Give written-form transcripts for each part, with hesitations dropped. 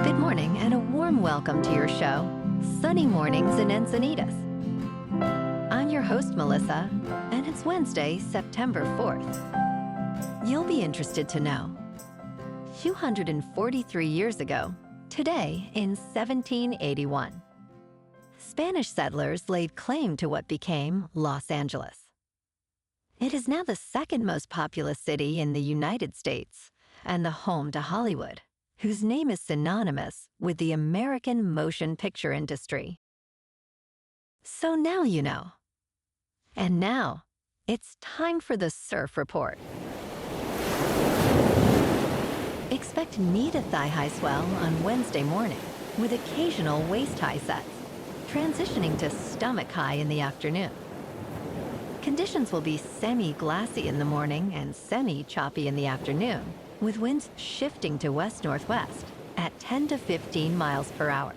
Good morning and a warm welcome to your show, Sunny Mornings in Encinitas. I'm your host, Melissa, and it's Wednesday, September 4th. You'll be interested to know, 243 years ago, today in 1781, Spanish settlers laid claim to what became Los Angeles. It is now the second most populous city in the United States and the home to Hollywood, whose name is synonymous with the American motion picture industry. So now you know. And now, it's time for the Surf Report. Expect knee to thigh-high swell on Wednesday morning, with occasional waist-high sets, transitioning to stomach-high in the afternoon. Conditions will be semi-glassy in the morning and semi-choppy in the afternoon, with winds shifting to west-northwest at 10 to 15 miles per hour.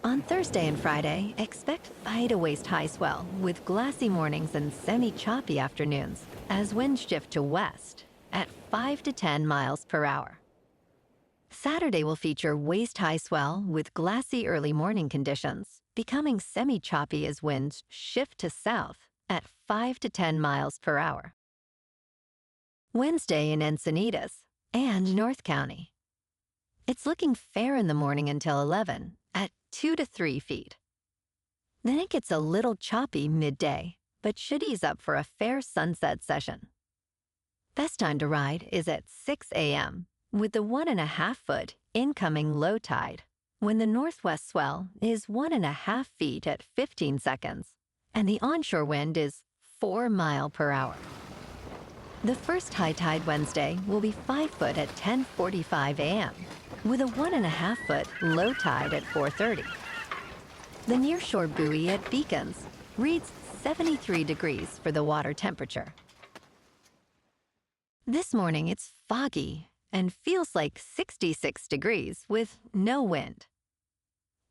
On Thursday and Friday, expect thigh to waist-high swell with glassy mornings and semi-choppy afternoons as winds shift to west at 5 to 10 miles per hour. Saturday will feature waist-high swell with glassy early morning conditions, becoming semi-choppy as winds shift to south at 5 to 10 miles per hour. Wednesday in Encinitas and North County. It's looking fair in the morning until 11 at 2 to 3 feet. Then it gets a little choppy midday, but should ease up for a fair sunset session. Best time to ride is at 6 a.m. with the 1.5 foot incoming low tide, when the northwest swell is 1.5 feet at 15 seconds, and the onshore wind is 4 miles per hour. The first high tide Wednesday will be 5 foot at 10:45 a.m., with a 1.5 foot low tide at 4:30. The nearshore buoy at Beacons reads 73 degrees for the water temperature. This morning it's foggy and feels like 66 degrees with no wind.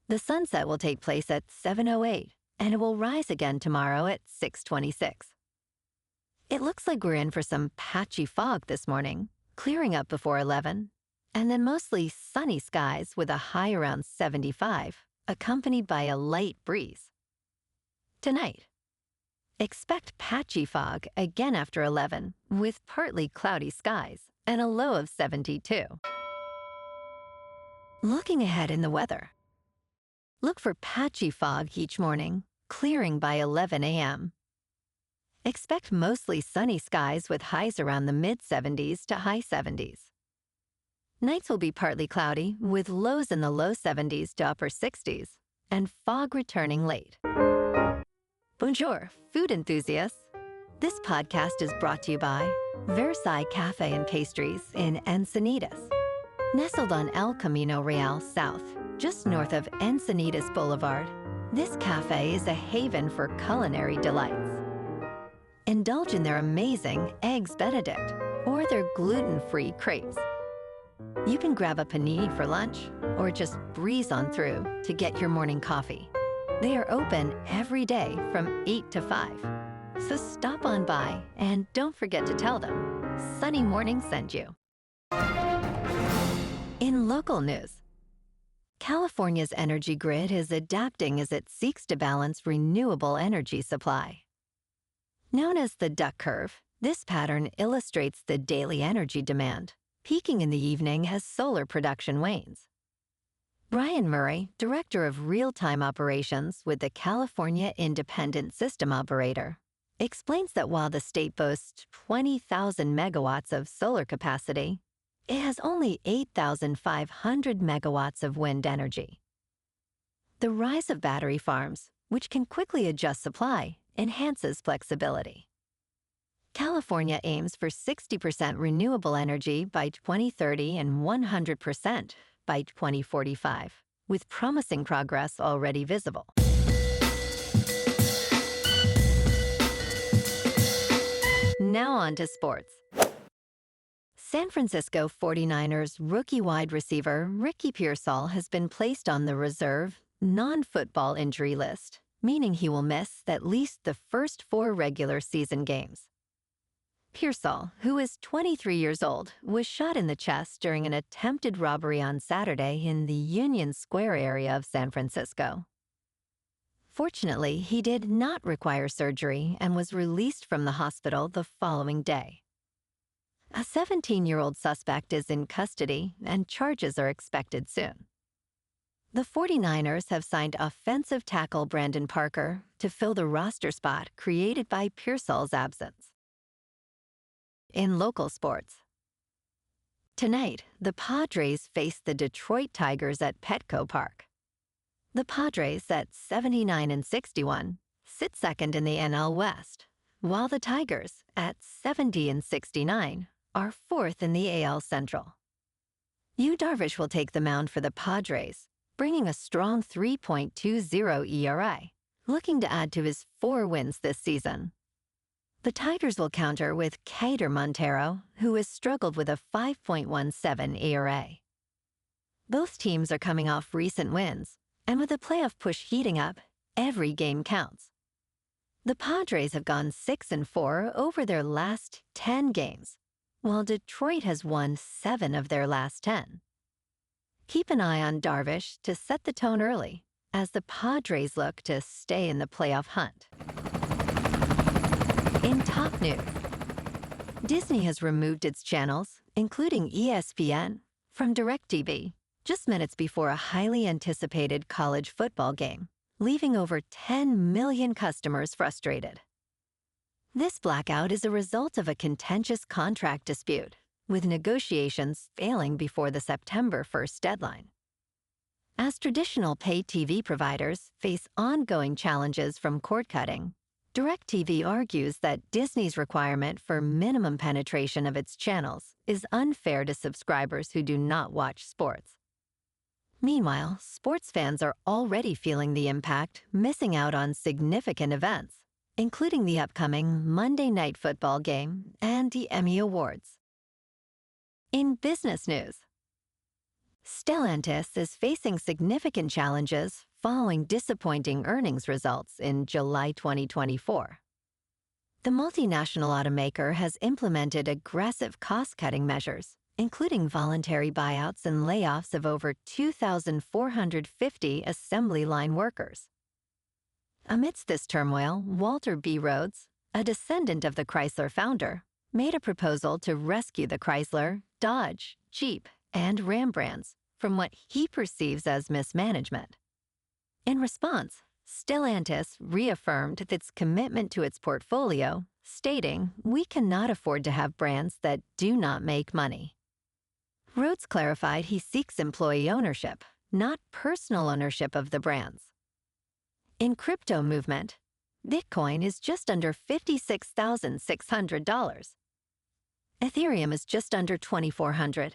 The sunset will take place at 7:08, and it will rise again tomorrow at 6:26. It looks like we're in for some patchy fog this morning, clearing up before 11, and then mostly sunny skies with a high around 75, accompanied by a light breeze. Tonight, expect patchy fog again after 11, with partly cloudy skies and a low of 72. Looking ahead in the weather. Look for patchy fog each morning, clearing by 11 a.m. Expect mostly sunny skies with highs around the mid-70s to high 70s. Nights will be partly cloudy with lows in the low 70s to upper 60s and fog returning late. Bonjour, food enthusiasts. This podcast is brought to you by Versailles Cafe and Pastries in Encinitas. Nestled on El Camino Real South, just north of Encinitas Boulevard, this cafe is a haven for culinary delights. Indulge in their amazing Eggs Benedict or their gluten-free crepes. You can grab a panini for lunch or just breeze on through to get your morning coffee. They are open every day from 8 to 5. So stop on by and don't forget to tell them Sunny Morning sent you. In local news, California's energy grid is adapting as it seeks to balance renewable energy supply. Known as the duck curve, this pattern illustrates the daily energy demand, peaking in the evening as solar production wanes. Brian Murray, Director of Real-Time Operations with the California Independent System Operator, explains that while the state boasts 20,000 megawatts of solar capacity, it has only 8,500 megawatts of wind energy. The rise of battery farms, which can quickly adjust supply, enhances flexibility. California aims for 60% renewable energy by 2030 and 100% by 2045, with promising progress already visible. Now on to sports. San Francisco 49ers rookie wide receiver Ricky Pearsall has been placed on the reserve, non-football injury list, meaning he will miss at least the first 4 regular season games. Pearsall, who is 23 years old, was shot in the chest during an attempted robbery on Saturday in the Union Square area of San Francisco. Fortunately, he did not require surgery and was released from the hospital the following day. A 17-year-old suspect is in custody, and charges are expected soon. The 49ers have signed offensive tackle Brandon Parker to fill the roster spot created by Pearsall's absence. In local sports, tonight, the Padres face the Detroit Tigers at Petco Park. The Padres, at 79-61, sit second in the NL West, while the Tigers, at 70-69, are fourth in the AL Central. Yu Darvish will take the mound for the Padres, bringing a strong 3.20 ERA, looking to add to his 4 wins this season. The Tigers will counter with Cater Montero, who has struggled with a 5.17 ERA. Both teams are coming off recent wins, and with the playoff push heating up, every game counts. The Padres have gone 6-4 over their last 10 games, while Detroit has won 7 of their last 10. Keep an eye on Darvish to set the tone early, as the Padres look to stay in the playoff hunt. In top news, Disney has removed its channels, including ESPN, from DirecTV just minutes before a highly anticipated college football game, leaving over 10 million customers frustrated. This blackout is a result of a contentious contract dispute, with negotiations failing before the September 1st deadline. As traditional pay TV providers face ongoing challenges from cord cutting, DirecTV argues that Disney's requirement for minimum penetration of its channels is unfair to subscribers who do not watch sports. Meanwhile, sports fans are already feeling the impact, missing out on significant events, including the upcoming Monday Night Football game and the Emmy Awards. In business news, Stellantis is facing significant challenges following disappointing earnings results in July 2024. The multinational automaker has implemented aggressive cost-cutting measures, including voluntary buyouts and layoffs of over 2,450 assembly line workers. Amidst this turmoil, Walter B. Rhodes, a descendant of the Chrysler founder, made a proposal to rescue the Chrysler, Dodge, Jeep, and Ram brands from what he perceives as mismanagement. In response, Stellantis reaffirmed its commitment to its portfolio, stating, "We cannot afford to have brands that do not make money." Rhodes clarified he seeks employee ownership, not personal ownership of the brands. In crypto movement, Bitcoin is just under $56,600. Ethereum is just under $2,400.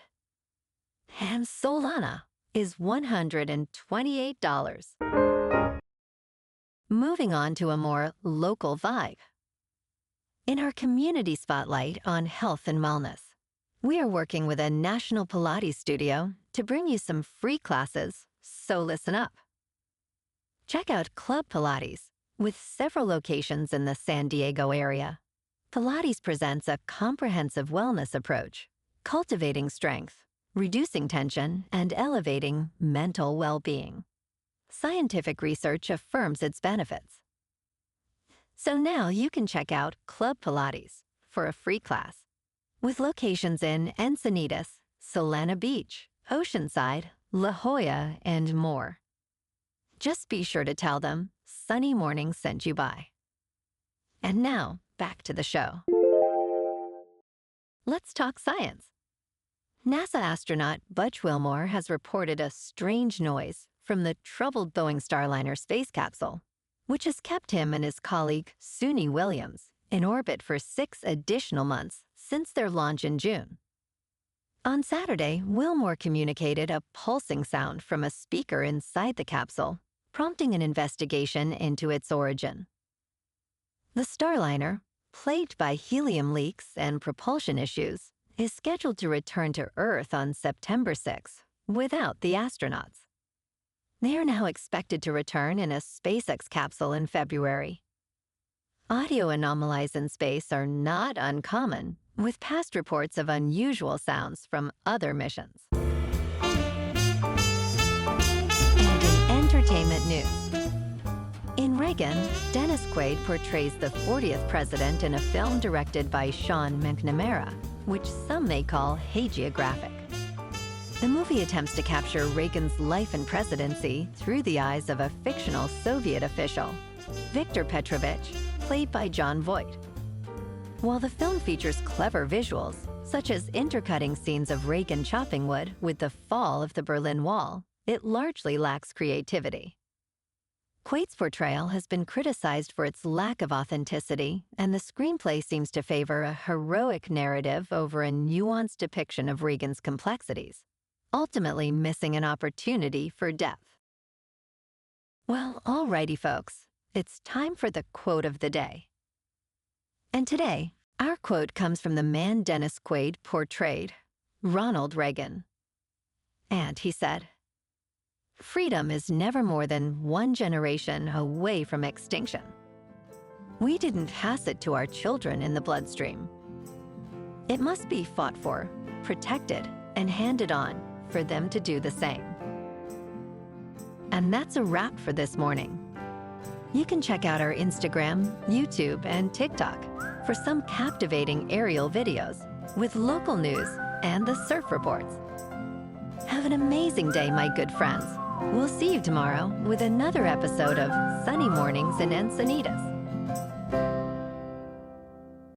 And Solana is $128. Moving on to a more local vibe. In our community spotlight on health and wellness, we are working with a national Pilates studio to bring you some free classes, so listen up. Check out Club Pilates, with several locations in the San Diego area. Pilates presents a comprehensive wellness approach, cultivating strength, reducing tension, and elevating mental well-being. Scientific research affirms its benefits. So now you can check out Club Pilates for a free class, with locations in Encinitas, Solana Beach, Oceanside, La Jolla, and more. Just be sure to tell them Sunny Morning sent you by. And now, back to the show. Let's talk science. NASA astronaut Butch Wilmore has reported a strange noise from the troubled Boeing Starliner space capsule, which has kept him and his colleague Suni Williams in orbit for 6 additional months since their launch in June. On Saturday, Wilmore communicated a pulsing sound from a speaker inside the capsule, prompting an investigation into its origin. The Starliner, plagued by helium leaks and propulsion issues, is scheduled to return to Earth on September 6 without the astronauts. They are now expected to return in a SpaceX capsule in February. Audio anomalies in space are not uncommon, with past reports of unusual sounds from other missions. And in entertainment news, in Reagan, Dennis Quaid portrays the 40th president in a film directed by Sean McNamara, which some may call hagiographic. The movie attempts to capture Reagan's life and presidency through the eyes of a fictional Soviet official, Viktor Petrovich, played by Jon Voight. While the film features clever visuals, such as intercutting scenes of Reagan chopping wood with the fall of the Berlin Wall, it largely lacks creativity. Quaid's portrayal has been criticized for its lack of authenticity, and the screenplay seems to favor a heroic narrative over a nuanced depiction of Reagan's complexities, ultimately missing an opportunity for depth. Well, alrighty folks, it's time for the quote of the day. And today, our quote comes from the man Dennis Quaid portrayed, Ronald Reagan. And he said, "Freedom is never more than one generation away from extinction. We didn't pass it to our children in the bloodstream. It must be fought for, protected, and handed on for them to do the same." And that's a wrap for this morning. You can check out our Instagram, YouTube, and TikTok for some captivating aerial videos with local news and the surf reports. Have an amazing day, my good friends. We'll see you tomorrow with another episode of Sunny Mornings in Encinitas.